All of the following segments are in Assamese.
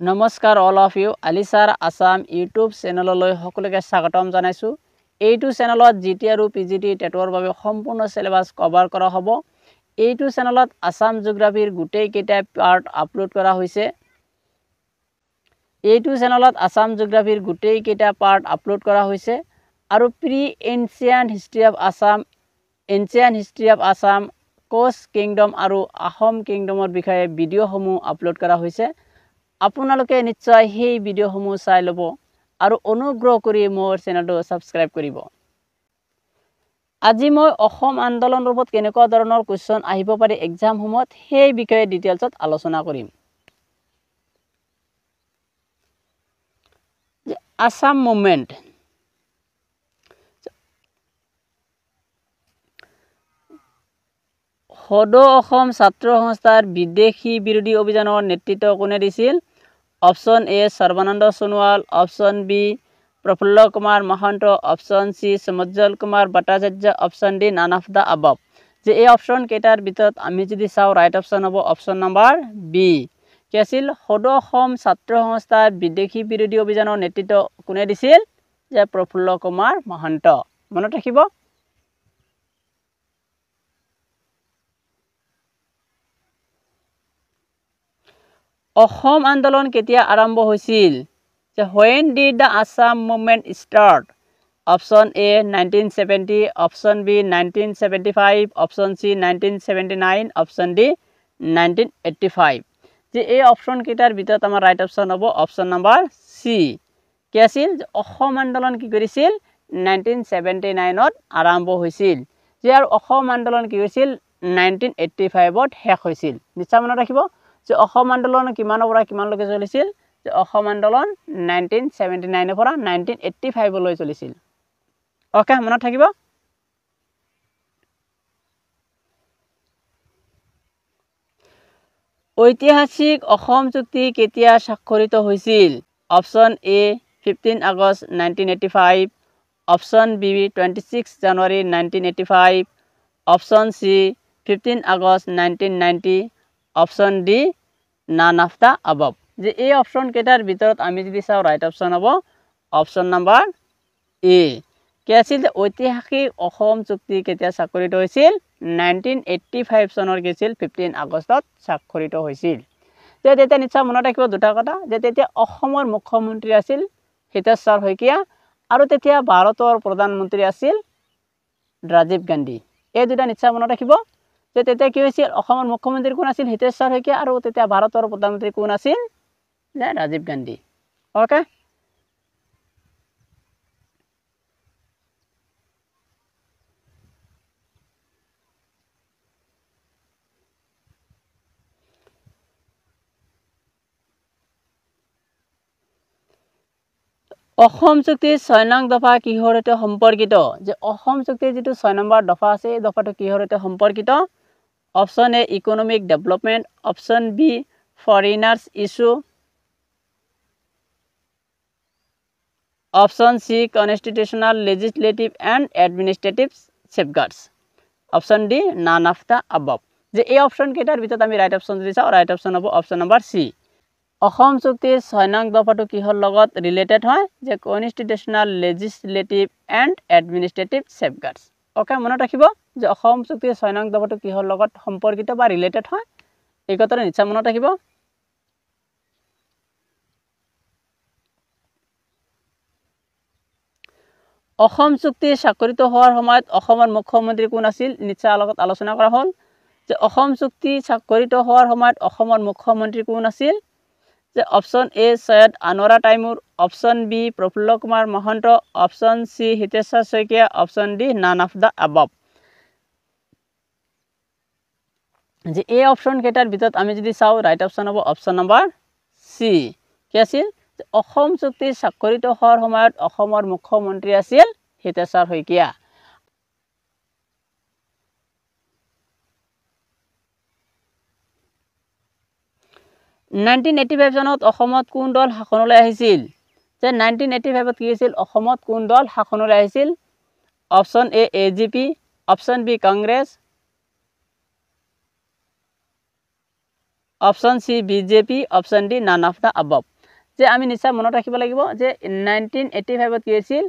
নমস্কাৰ অল অফ ইউ আলিছাৰ আসাম ইউটিউব চেনেললৈ সকলোকে স্বাগতম জনাইছো। এইটো চেনেলত জিটি আৰু পিজিটি টেটৰ বাবে সম্পূৰ্ণ সিলেবাস কভাৰ কৰা হ'ব। এইটো চেনেলত আসাম জিঅগ্ৰাফিৰ গোটেই কেইটা পাৰ্ট আপলোড কৰা হৈছে। এইটো চেনেলত আসাম জিঅগ্ৰাফিৰ গোটেই কেইটা পাৰ্ট আপলোড কৰা হৈছে আৰু pre ancient history of Assam Koch kingdom আৰু আহোম কিংডমৰ বিষয়ে ভিডিঅ'সমূহ আপলোড কৰা হৈছে। আপোনালোকে নিশ্চয় সেই ভিডিঅ'সমূহ চাই ল'ব আৰু অনুগ্ৰহ কৰি মোৰ চেনেলটো সাবস্ক্ৰাইব কৰিব। আজি মই অসম আন্দোলনৰ ওপৰত কেনেকুৱা ধৰণৰ কোৱেশ্চন আহিব পাৰে এক্সাম সমূহত সেই বিষয়ে ডিটেইলছত আলোচনা কৰিম। আসাম মুভমেন্ট সদৌ অসম ছাত্ৰ সংস্থাৰ বিদেশী বিৰোধী অভিযানৰ নেতৃত্ব কোনে দিছিল? Option A Sarbananda Sonowal, option B Prafulla Kumar Mahanta, option C Samujjal Kumar Bhattacharya, option D none of the above. যে এই অপশন কেইটাৰ ভিতৰত আমি যদি চাওঁ ৰাইট অপশন হ'ব অপশন নাম্বাৰ বি। কি আছিল? সদৌ অসম ছাত্ৰ সংস্থাৰ বিদেশী বিৰোধী অভিযানৰ নেতৃত্ব কোনে দিছিল? যে প্ৰফুল্ল কুমাৰ মহন্ত। মনত ৰাখিব। অসম আন্দোলন কেতিয়া আৰম্ভ হৈছিল? When did the Assam movement start? Option A 1970, Option B 1975, Option C 1979, Option D 1985। যে এই অপশন কেইটাৰ ভিতৰত আমাৰ ৰাইট অপশন হ'ব অপশন নাম্বাৰ সি। কি আছিল? অসম আন্দোলন কি কৰিছিল? 1979ত আৰম্ভ হৈছিল। যে আৰু অসম আন্দোলন কি হৈছিল? 1985ত শেষ হৈছিল। নিশ্চয় মনত ৰাখিব যে অসম আন্দোলন কিমানৰ পৰা কিমানলৈকে চলিছিল? যে অসম আন্দোলন 1979ৰ পৰা 1985লৈ চলিছিল। ওকে, মনত থাকিব। ঐতিহাসিক অসম চুক্তি কেতিয়া স্বাক্ষৰিত হৈছিল? অপশন এ 15 আগষ্ট 1985, অপশন বি 26 জানুৱাৰী 1985, অপশন সি 15 আগষ্ট 1990, option D none of the above. যে এই অপশন কেইটাৰ ভিতৰত আমি যদি চাওঁ ৰাইট অপশন হ'ব অপশন নাম্বাৰ এ। কি আছিল? যে ঐতিহাসিক অসম চুক্তি কেতিয়া স্বাক্ষৰিত হৈছিল? 1985 চনৰ কি আছিল? 15 আগষ্টত স্বাক্ষৰিত হৈছিল। যে তেতিয়া নিশ্চয় মনত ৰাখিব দুটা কথা, যে তেতিয়া অসমৰ মুখ্যমন্ত্ৰী আছিল হিতেশ্বৰ শইকীয়া আৰু তেতিয়া ভাৰতৰ প্ৰধানমন্ত্ৰী আছিল ৰাজীৱ গান্ধী। এই দুটা নিশ্চয় মনত ৰাখিব। যে তেতিয়া কি হৈছিল? অসমৰ মুখ্যমন্ত্ৰী কোন আছিল? হিতেশ্বৰ শইকীয়া আৰু তেতিয়া ভাৰতৰ প্ৰধানমন্ত্ৰী কোন আছিল? যে ৰাজীৱ গান্ধী। ওকে, অসম চুক্তিৰ 6 নং দফা কিহৰ সৈতে সম্পৰ্কিত? যে অসম চুক্তিৰ যিটো 6 নম্বৰ দফা আছে এই দফাটো কিহৰ সৈতে সম্পৰ্কিত? Option A economic development, option B foreigners issue, option C constitutional legislative and administrative safeguards, option D none of the above. যে এই অপশন কেইটাৰ ভিতৰত আমি ৰাইট অপশন যদি চাওঁ ৰাইট অপশন হ'ব অপশন নাম্বাৰ সি। অসম চুক্তিৰ 6 নং দফাটো কিহৰ লগত ৰিলেটেড হয়? যে constitutional legislative and administrative সেফগাৰ্ডস। Okay, মনত ৰাখিব যে অসম চুক্তিৰ 6 নং দফাটো কিহৰ লগত সম্পৰ্কিত বা ৰিলেটেড হয় এই কথাটো নিশ্চয় মনত ৰাখিব। অসম চুক্তি স্বাক্ষৰিত হোৱাৰ সময়ত অসমৰ মুখ্যমন্ত্ৰী কোন আছিল? নিশ্চয় লগত আলোচনা কৰা হ'ল। যে অসম চুক্তি স্বাক্ষৰিত হোৱাৰ সময়ত অসমৰ মুখ্যমন্ত্ৰী কোন আছিল? যে option A Syeda Anowara Taimur, option B Prafulla Kumar Mahanta, option C Hiteswar Saikia, option D none of the above. যে এই অপশন কেইটাৰ ভিতৰত আমি যদি চাওঁ ৰাইট অপশন হ'ব অপশন নাম্বাৰ সি। কি আছিল? অসম চুক্তি স্বাক্ষৰিত হোৱাৰ সময়ত অসমৰ মুখ্যমন্ত্ৰী আছিল হিতেশ্বৰ শইকীয়া। « 1985 চনত অসমত কোন দল শাসনলৈ আহিছিল? যে 1985ত কি হৈছিল? অসমত কোন দল শাসনলৈ আহিছিল? Option A AGP, option B Congress, option C BJP, option D none of the above. যে আমি নিশ্চয় মনত ৰাখিব লাগিব যে 1985 কি হৈছিল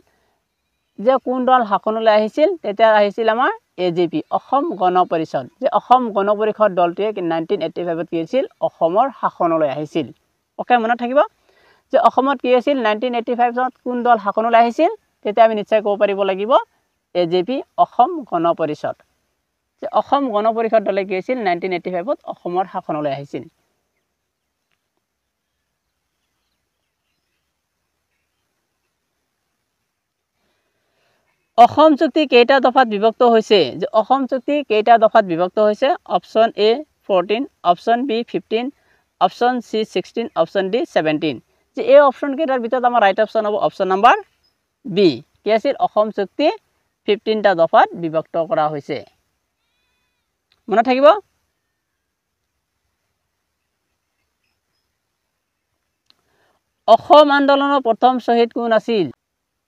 যে কোন দল শাসনলৈ আহিছিল তেতিয়া আহিছিল আমাৰ এজেপি অসম গণ পৰিষদ যে অসম গণ পৰিষদ দলটোৱে 1985 কি হৈছিল অসমৰ শাসনলৈ আহিছিল ওকে মনত থাকিব যে অসমত কি হৈছিল 1985 চনত কোন দল শাসনলৈ আহিছিল তেতিয়া আমি নিশ্চয় ক'ব পাৰিব লাগিব এজেপি অসম গণ পৰিষদ যে অসম গণ পৰিষদ দলে কি হৈছিল 1985 অসমৰ শাসনলৈ আহিছিল অসম চুক্তি কেইটা দফাত বিভক্ত হৈছে যে অসম চুক্তি কেইটা দফাত বিভক্ত হৈছে option A 14 option B 15 option C 16 option D 17 যে এই অপচন কেইটাৰ ভিতৰত আমাৰ ৰাইট অপচন হ'ব অপচন নাম্বাৰ বি কি আছিল অসম চুক্তি 15টা দফাত বিভক্ত কৰা হৈছে মনত থাকিব অসম আন্দোলনৰ প্ৰথম শহীদ কোন আছিল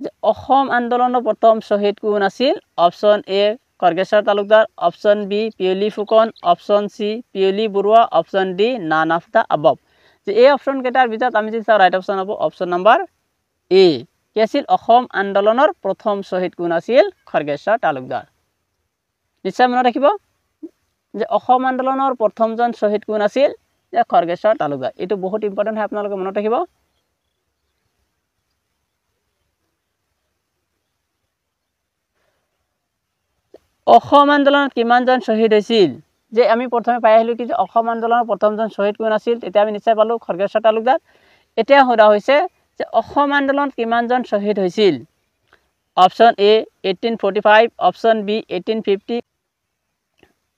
যে অসম আন্দোলনৰ প্ৰথম শহীদ কোন আছিল option A Khargeswar Talukdar option B Piyali Phukan option C Piyali Barua option D none of the above যে এই অপচন কেইটাৰ ভিতৰত আমি যদি চাওঁ ৰাইট অপচন হ'ব অপচন নাম্বাৰ এ কি আছিল অসম আন্দোলনৰ প্ৰথম শহীদ কোন আছিল খৰ্গেশ্বৰ তালুকদাৰ নিশ্চয় মনত ৰাখিব যে অসম আন্দোলনৰ প্ৰথমজন শহীদ কোন আছিল যে খৰ্গেশ্বৰ তালুকদাৰ এইটো বহুত ইম্পৰ্টেন্ট হয় আপোনালোকে মনত ৰাখিব অসম আন্দোলনত কিমানজন শহীদ হৈছিল যে আমি প্ৰথমে পাই আহিলো কি যে অসম আন্দোলনৰ প্ৰথমজন শহীদ কোন আছিল তেতিয়া আমি নিশ্চয় পালো খৰ্গেশ্বৰ তালুকদাৰ এতিয়া হোৱা হৈছে যে অসম আন্দোলনত কিমানজন শহীদ হৈছিল option A 1845 option B 1850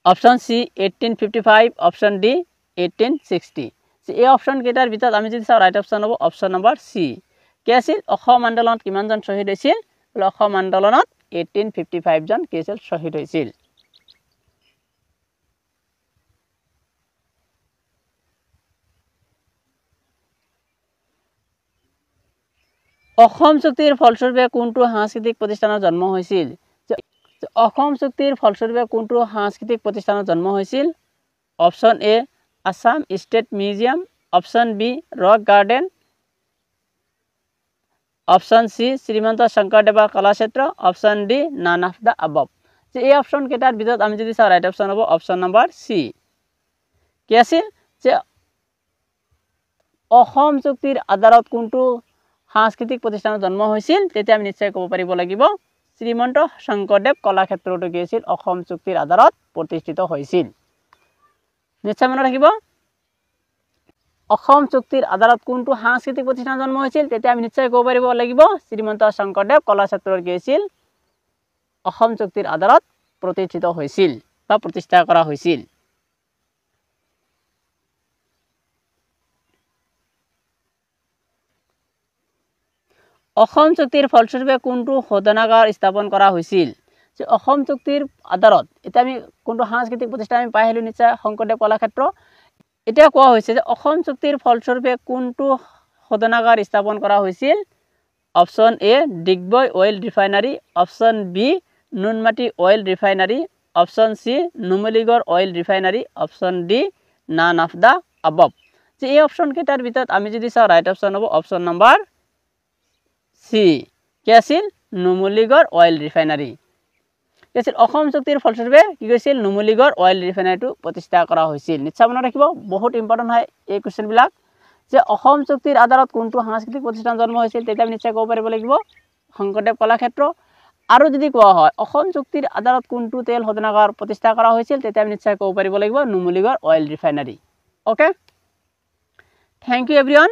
option C 1855 option D 1860 যে এই অপচন কেইটাৰ ভিতৰত আমি যদি চাওঁ ৰাইট অপচন হ'ব অপচন নাম্বাৰ সি কি আছিল অসম আন্দোলনত কিমানজন শহীদ হৈছিল অসম আন্দোলনত 1855 জন কি আছিল শহীদ হৈছিল অসম চুক্তিৰ ফলস্বৰূপে কোনটো সাংস্কৃতিক প্ৰতিষ্ঠানৰ জন্ম হৈছিল অসম চুক্তিৰ ফলস্বৰূপে কোনটো সাংস্কৃতিক প্ৰতিষ্ঠানৰ জন্ম হৈছিল option A Assam State Museum option B Rock Garden option C Srimanta Sankardev Kalakshetra option D none of the above যে এই অপচন কেইটাৰ ভিতৰত আমি যদি চাওঁ ৰাইট অপচন হ'ব অপচন নাম্বাৰ সি কি আছিল যে অসম চুক্তিৰ আধাৰত কোনটো সাংস্কৃতিক প্ৰতিষ্ঠানৰ জন্ম হৈছিল তেতিয়া আমি নিশ্চয় ক'ব পাৰিব লাগিব শ্ৰীমন্ত শংকৰদেৱ কলাক্ষেত্ৰটো কি আছিল অসম চুক্তিৰ আধাৰত প্ৰতিষ্ঠিত হৈছিল নিশ্চয় মনত ৰাখিব অসম চুক্তিৰ আধাৰত কোনটো সাংস্কৃতিক প্ৰতিষ্ঠানৰ জন্ম হৈছিল তেতিয়া আমি নিশ্চয় ক'ব পাৰিব লাগিব শ্ৰীমন্ত শংকৰদেৱ কলাক্ষেত্ৰৰ কি আছিল অসম চুক্তিৰ আধাৰত প্ৰতিষ্ঠিত হৈছিল বা প্ৰতিষ্ঠা কৰা হৈছিল অসম চুক্তিৰ ফলস্বৰূপে কোনটো শোধনাগাৰ স্থাপন কৰা হৈছিল যে অসম চুক্তিৰ আধাৰত এটা আমি কোনটো সাংস্কৃতিক প্ৰতিষ্ঠান আমি পাই আহিলো নিশ্চয় শংকৰদেৱ কলাক্ষেত্ৰ এতিয়া কোৱা হৈছে যে অসম চুক্তিৰ ফলস্বৰূপে কোনটো শোধনাগাৰ স্থাপন কৰা হৈছিল option A Digboi oil refinery option B Noonmati oil refinery option C Numaligarh oil refinery option D none of the above যে এই অপচন কেইটাৰ ভিতৰত আমি যদি চাওঁ ৰাইট অপচন হ'ব অপচন নাম্বাৰ সি কি আছিল নুমলীগড় অইল ৰিফাইনাৰী কি আছিল অসম চুক্তিৰ ফলস্বৰূপে কি কৈছিল নুমলীগড় অইল ৰিফাইনাৰীটো প্ৰতিষ্ঠা কৰা হৈছিল নিশ্চয় মনত ৰাখিব বহুত ইম্পৰ্টেন্ট হয় এই কোৱেশ্চনবিলাক যে অসম চুক্তিৰ আধাৰত কোনটো সাংস্কৃতিক প্ৰতিষ্ঠান জন্ম হৈছিল তেতিয়া আমি নিশ্চয় ক'ব পাৰিব লাগিব শংকৰদেৱ কলাক্ষেত্ৰ আৰু যদি কোৱা হয় অসম চুক্তিৰ আধাৰত কোনটো তেল শোধনাগাৰ প্ৰতিষ্ঠা কৰা হৈছিল তেতিয়া আমি নিশ্চয় ক'ব পাৰিব লাগিব Numaligarh oil refinery okay thank you এভৰিওয়ান